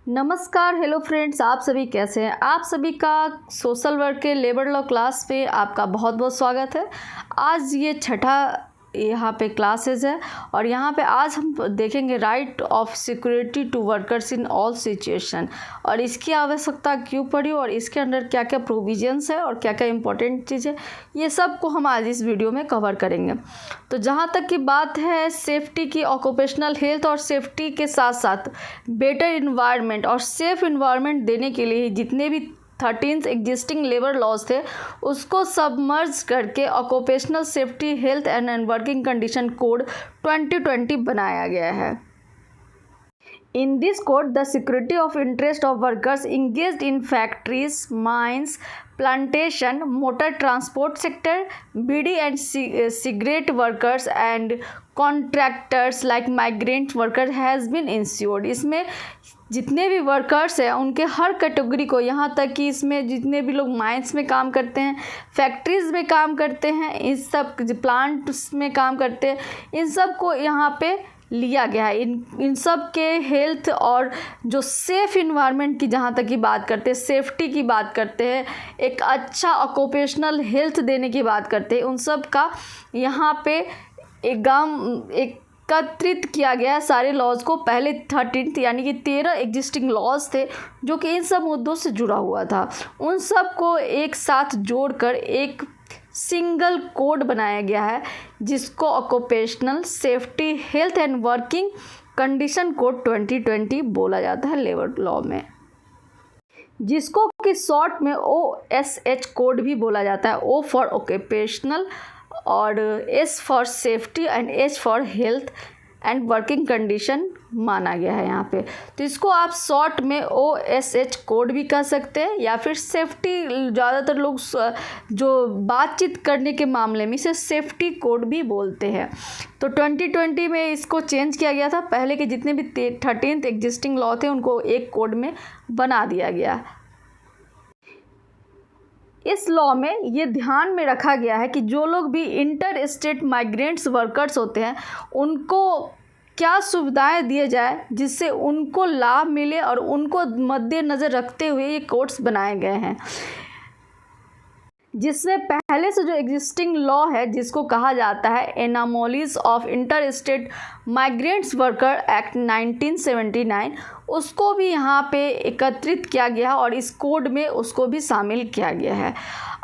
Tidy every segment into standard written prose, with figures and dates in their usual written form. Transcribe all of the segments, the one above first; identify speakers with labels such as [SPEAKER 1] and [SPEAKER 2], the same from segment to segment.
[SPEAKER 1] नमस्कार, hello friends, आप सभी कैसे हैं। आप सभी का सोशल वर्क के लेबर लॉ क्लास पे आपका बहुत बहुत स्वागत है। आज ये छठा यहाँ पे क्लासेस है और यहाँ पे आज हम देखेंगे right of security to workers in all situation और इसकी आवश्यकता क्यों पड़ी और इसके अंदर क्या क्या प्रोविजंस है और क्या क्या इंपॉर्टेंट चीज़ें, ये सब को हम आज इस वीडियो में कवर करेंगे। तो जहाँ तक की बात है सेफ्टी की, ऑक्यूपेशनल हेल्थ और सेफ्टी के साथ साथ बेटर इन्वायरमेंट और सेफ इन्वायरमेंट देने के लिए जितने भी 13 एग्जिस्टिंग लेबर लॉज थे उसको सबमर्ज करके occupational safety health and working condition code 2020 बनाया गया है। In this code, the security of interest of workers engaged in factories, mines, plantation, motor transport sector, BD and cigarette workers and contractors like migrant workers has been ensured। इसमें जितने भी workers हैं उनके हर category को, यहाँ तक कि इसमें जितने भी लोग माइंस में काम करते हैं, फैक्ट्रीज़ में काम करते हैं, इस सब प्लांट्स में काम करते हैं, इन सब को यहाँ पे लिया गया है। इन सब के हेल्थ और जो सेफ़ इन्वायरमेंट की जहाँ तक की बात करते हैं, सेफ्टी की बात करते हैं, एक अच्छा ऑक्यूपेशनल हेल्थ देने की बात करते हैं, उन सब का यहाँ पे एकत्रित किया गया है सारे लॉज को। पहले 13 यानी कि 13 एग्जिस्टिंग लॉज थे जो कि इन सब मुद्दों से जुड़ा हुआ था, उन सब को एक साथ जोड़कर एक सिंगल कोड बनाया गया है जिसको occupational safety health and working condition code 2020 बोला जाता है लेबर लॉ में, जिसको कि शॉर्ट में OSH कोड भी बोला जाता है। O फॉर ऑक्यूपेशनल और S for safety and H for health and working condition माना गया है यहाँ पे। तो इसको आप शॉर्ट में OSH कोड भी कह सकते हैं या फिर सेफ्टी, ज़्यादातर लोग जो बातचीत करने के मामले में इसे सेफ्टी कोड भी बोलते हैं। तो 2020 में इसको चेंज किया गया था। पहले के जितने भी 13 एग्जिस्टिंग लॉ थे उनको एक कोड में बना दिया गया। इस लॉ में ये ध्यान में रखा गया है कि जो लोग भी इंटर स्टेट माइग्रेंट्स वर्कर्स होते हैं उनको क्या सुविधाएं दिए जाए जिससे उनको लाभ मिले और उनको मद्देनज़र रखते हुए ये कोड्स बनाए गए हैं, जिसमें पहले से जो एग्जिस्टिंग लॉ है जिसको कहा जाता है anomalies of inter state migrants worker act 1979, उसको भी यहाँ पे एकत्रित किया गया और इस कोड में उसको भी शामिल किया गया है।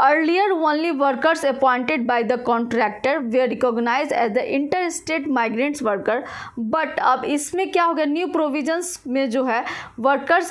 [SPEAKER 1] Earlier only workers appointed by the contractor we recognise as the inter state migrants worker, but अब इसमें क्या हो गया, न्यू प्रोविजंस में जो है वर्कर्स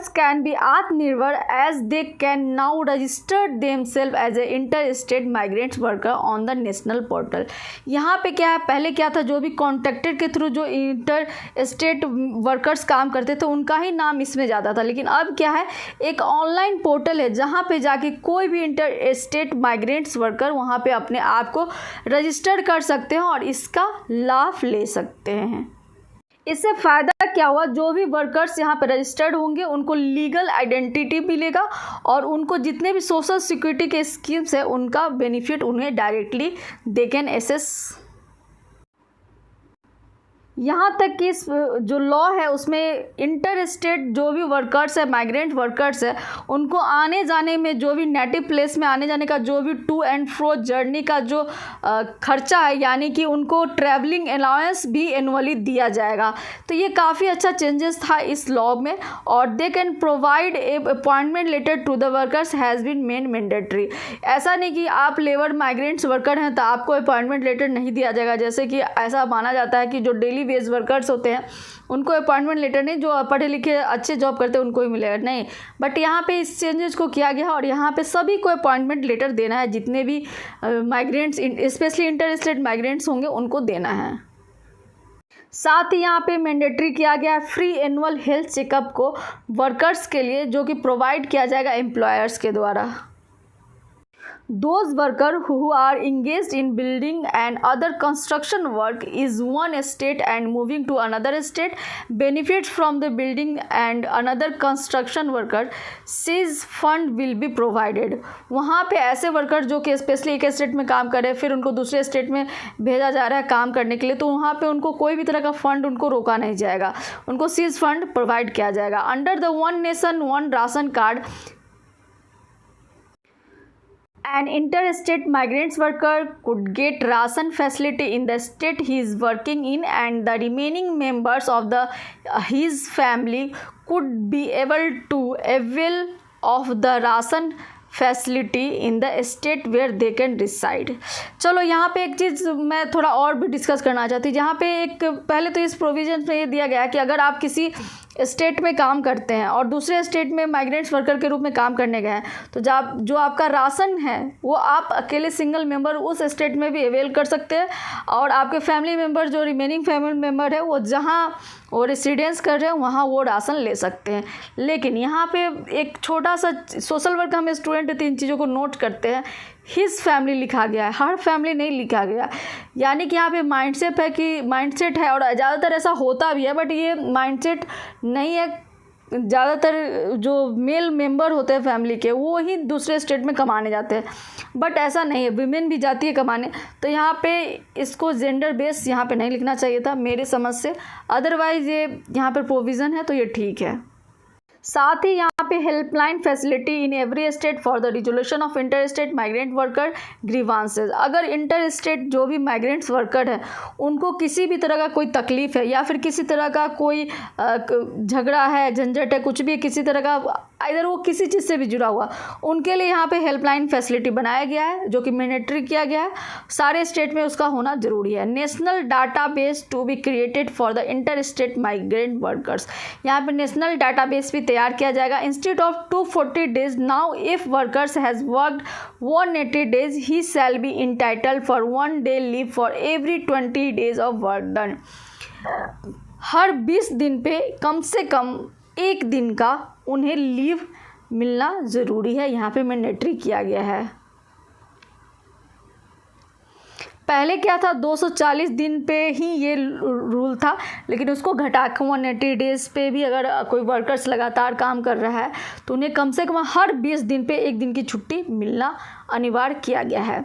[SPEAKER 1] कैन बी आत्मनिर्भर as they can now register themselves as a inter state migrants worker on the national portal. यहाँ पे क्या है, पहले क्या था, जो भी कॉन्ट्रैक्टर के थ्रू जो इंटर स्टेट वर्कर्स काम करते थे उनका ही नाम इसमें ज़्यादा था, लेकिन अब क्या है, एक ऑनलाइन पोर्टल है जहाँ पे जाके कोई भी इंटर स्टेट माइग्रेंट्स वर्कर वहाँ पे अपने आप को रजिस्टर कर सकते हैं और इसका लाभ ले सकते हैं। इससे फ़ायदा क्या हुआ, जो भी वर्कर्स यहाँ पर रजिस्टर्ड होंगे उनको लीगल आइडेंटिटी मिलेगा और उनको जितने भी सोशल सिक्योरिटी के स्कीम्स है उनका बेनिफिट उन्हें डायरेक्टली दे कैन एक्सेस। यहाँ तक कि इस जो लॉ है उसमें इंटर स्टेट जो भी वर्कर्स है, माइग्रेंट वर्कर्स है, उनको आने जाने में जो भी नेटिव प्लेस में आने जाने का जो भी टू एंड फ्रो जर्नी का जो खर्चा है, यानी कि उनको ट्रैवलिंग अलाउंस भी एनुअली दिया जाएगा। तो ये काफ़ी अच्छा चेंजेस था इस लॉ में। और they can provide a appointment letter to the workers has been made mandatory. ऐसा नहीं कि आप लेबर माइग्रेंट्स वर्कर हैं तो आपको अपॉइंटमेंट लेटर नहीं दिया जाएगा, जैसे कि ऐसा माना जाता है कि जो डेली वेज वर्कर्स होते हैं उनको अपॉइंटमेंट लेटर नहीं, जो पढ़े लिखे अच्छे जॉब करते हैं उनको ही मिलेगा, नहीं। बट यहाँ पे इस चेंजेस को किया गया और यहाँ पे सभी को अपॉइंटमेंट लेटर देना है, जितने भी migrants specially inter state migrants होंगे उनको देना है। साथ ही यहाँ पे मैंडेटरी किया गया है फ्री एनुअल हेल्थ चेकअप को वर्कर्स के लिए, जो कि प्रोवाइड किया जाएगा एम्प्लॉयर्स के द्वारा। Those workers who are engaged in building and other construction work is one state and moving to another state benefits from the building and another construction worker sees fund will be provided। वहाँ पे ऐसे worker जो कि specially एक state में काम कर रहे हैं फिर उनको दूसरे स्टेट में भेजा जा रहा है काम करने के लिए, तो वहाँ पे उनको कोई भी तरह का फंड उनको रोका नहीं जाएगा, उनको सीज फंड प्रोवाइड किया जाएगा। Under the one nation one ration card an interstate migrant worker could get ration facility in the state he is working in and the remaining members of his family could be able to avail of the ration facility in the state where they can reside. चलो यहाँ पे एक चीज़ मैं थोड़ा और भी discuss करना चाहती हूँ। जहाँ पे एक पहले तो इस प्रोविजन में ये दिया गया है कि अगर आप किसी स्टेट में काम करते हैं और दूसरे स्टेट में माइग्रेंट्स वर्कर के रूप में काम करने गए हैं तो जो आपका राशन है वो आप अकेले सिंगल मेंबर उस स्टेट में भी अवेल कर सकते हैं और आपके फैमिली मेंबर जो रिमेनिंग फैमिली मेंबर है वो जहाँ वो रेसिडेंस कर रहे हैं वहाँ वो राशन ले सकते हैं। लेकिन यहाँ पे एक छोटा सा सोशल वर्क हम स्टूडेंट 3 चीज़ों को नोट करते हैं। हिज फैमिली लिखा गया है, हर फैमिली नहीं लिखा गया, यानी कि यहाँ पे माइंडसेट है और ज़्यादातर ऐसा होता भी है, बट ये माइंडसेट नहीं है। ज़्यादातर जो मेल मेंबर होते हैं फैमिली के वो ही दूसरे स्टेट में कमाने जाते हैं, बट ऐसा नहीं है, विमेन भी जाती है कमाने। तो यहाँ पे इसको जेंडर बेस यहाँ पे नहीं लिखना चाहिए था मेरे समझ से, अदरवाइज़ ये यहाँ पर प्रोविज़न है तो ये ठीक है। साथ ही यहाँ पे helpline facility in every state for the resolution of inter state migrant worker grievances. अगर इंटर स्टेट जो भी माइग्रेंट्स वर्कर है उनको किसी भी तरह का कोई तकलीफ़ है या फिर किसी तरह का कोई झगड़ा है, झंझट है, कुछ भी किसी तरह का इधर वो किसी चीज़ से भी जुड़ा हुआ, उनके लिए यहाँ पे हेल्पलाइन फैसिलिटी बनाया गया है जो कि मैंडेटरी किया गया है, सारे स्टेट में उसका होना ज़रूरी है। National database to be created for the inter state migrant workers. यहाँ पे नेशनल डाटाबेस भी तैयार किया जाएगा। Instead of 240 days now if workers has worked 180 days he shall be entitled for 1 day leave for every 20 days of work done. हर 20 दिन पे कम से कम 1 दिन का उन्हें लीव मिलना ज़रूरी है, यहाँ पे मैंडेटरी किया गया है। पहले क्या था 240 दिन पे ही ये रूल था, लेकिन उसको घटा के 180 डेज़ पे भी अगर कोई वर्कर्स लगातार काम कर रहा है तो उन्हें कम से कम हर 20 दिन पे 1 दिन की छुट्टी मिलना अनिवार्य किया गया है।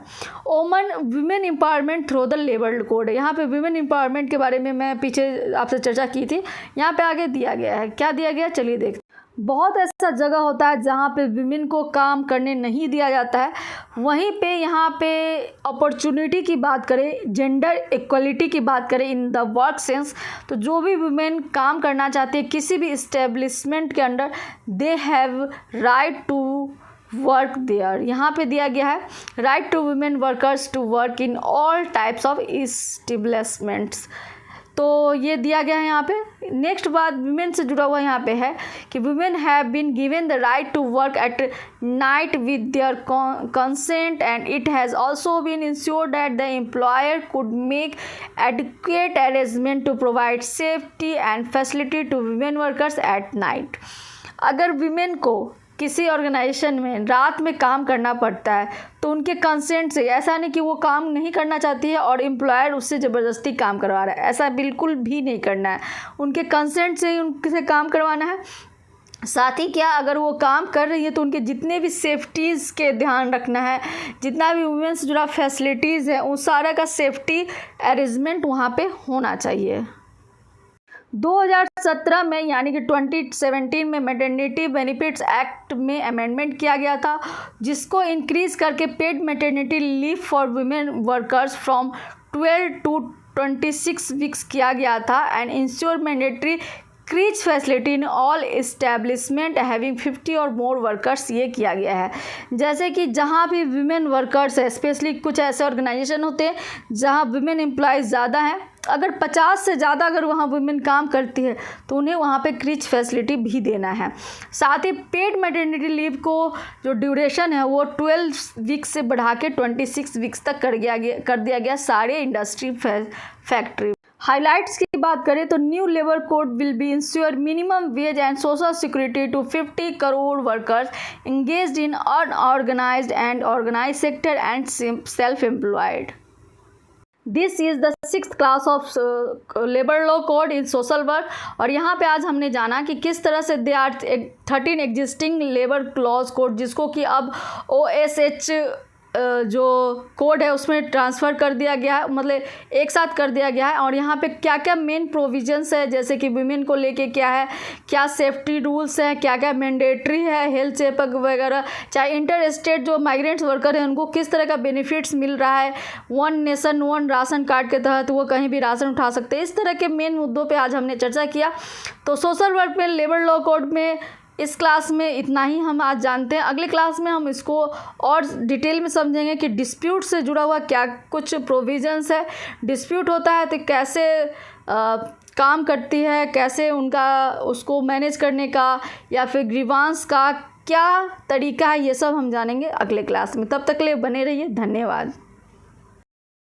[SPEAKER 1] Women empowerment through the labour code. यहाँ पे वुमेन एम्पावरमेंट के बारे में मैं पीछे आपसे चर्चा की थी, यहाँ पे आगे दिया गया है। क्या दिया गया चलिए देखते। बहुत ऐसा जगह होता है जहाँ पे विमेन को काम करने नहीं दिया जाता है, वहीं पे यहाँ पे अपॉर्चुनिटी की बात करें, जेंडर इक्वलिटी की बात करें इन द वर्क सेंस, तो जो भी वुमेन काम करना चाहती है किसी भी इस्टेब्लिशमेंट के under they have right to work there. यहाँ पे दिया गया है right to women workers to work in all types of establishments, तो ये दिया गया है यहाँ पे। नेक्स्ट बात वुमेन से जुड़ा हुआ यहाँ पे है कि women have been given the right to work at night with their consent and it has also been ensured that the employer could make adequate arrangement to provide safety and facility to women workers at night. अगर women को किसी organisation में रात में काम करना पड़ता है तो उनके कंसेंट से, ऐसा नहीं कि वो काम नहीं करना चाहती है और एम्प्लॉयर उससे ज़बरदस्ती काम करवा रहा है, ऐसा बिल्कुल भी नहीं करना है, उनके कंसेंट से ही उनसे काम करवाना है। साथ ही क्या अगर वो काम कर रही है तो उनके जितने भी सेफ्टीज़ के ध्यान रखना है, जितना भी वुमेन से जुड़ा फैसिलिटीज़ है उन सारा का सेफ्टी अरेंजमेंट वहाँ पे होना चाहिए। 2017 में यानी कि 2017 में मैटरनिटी बेनिफिट्स एक्ट में अमेंडमेंट किया गया था जिसको इंक्रीज़ करके paid maternity leave for women workers from 12 to 26 weeks किया गया था and ensure mandatory crease facility in all establishment having 50 और मोर वर्कर्स, ये किया गया है। जैसे कि जहाँ भी वुमेन वर्कर्स है, स्पेशली कुछ ऐसे ऑर्गेनाइजेशन होते हैं जहाँ वुमेन एम्प्लॉयज़ ज़्यादा हैं, अगर 50 से ज़्यादा अगर वहाँ वुमेन काम करती है तो उन्हें वहाँ पे क्रीज फैसिलिटी भी देना है। साथ ही पेड मैटरनिटी लीव को जो ड्यूरेशन है वो 12 वीक्स से बढ़ा के 26 वीक्स तक कर दिया गया सारे इंडस्ट्री फैक्ट्री। हाइलाइट्स की बात करें तो new labour code will be insure minimum wage and social security to 50 crore workers engaged in unorganized and organized sector and self-employed. This is the 6th class of labour law code in social work. और यहाँ पे आज हमने जाना कि किस तरह से they are 13 existing labour clause code, जिसको कि अब OSH जो कोड है उसमें ट्रांसफ़र कर दिया गया है, मतलब एक साथ कर दिया गया है। और यहाँ पे क्या क्या मेन प्रोविजंस है, जैसे कि वुमेन को लेके क्या है, क्या सेफ्टी रूल्स हैं, क्या क्या मैंडेटरी है, हेल्थ चेकअप वगैरह, चाहे इंटर स्टेट जो माइग्रेंट्स वर्कर हैं उनको किस तरह का बेनिफिट्स मिल रहा है, one nation one ration card के तहत वो कहीं भी राशन उठा सकते हैं। इस तरह के मेन मुद्दों पर आज हमने चर्चा किया। तो सोशल वर्क में लेबर लॉ कोड में इस क्लास में इतना ही हम आज जानते हैं। अगले क्लास में हम इसको और डिटेल में समझेंगे कि डिस्प्यूट से जुड़ा हुआ क्या कुछ प्रोविजंस है, डिस्प्यूट होता है तो कैसे काम करती है, कैसे उनका उसको मैनेज करने का या फिर ग्रीवांस का क्या तरीका है, ये सब हम जानेंगे अगले क्लास में। तब तक के लिए बने रहिए, धन्यवाद।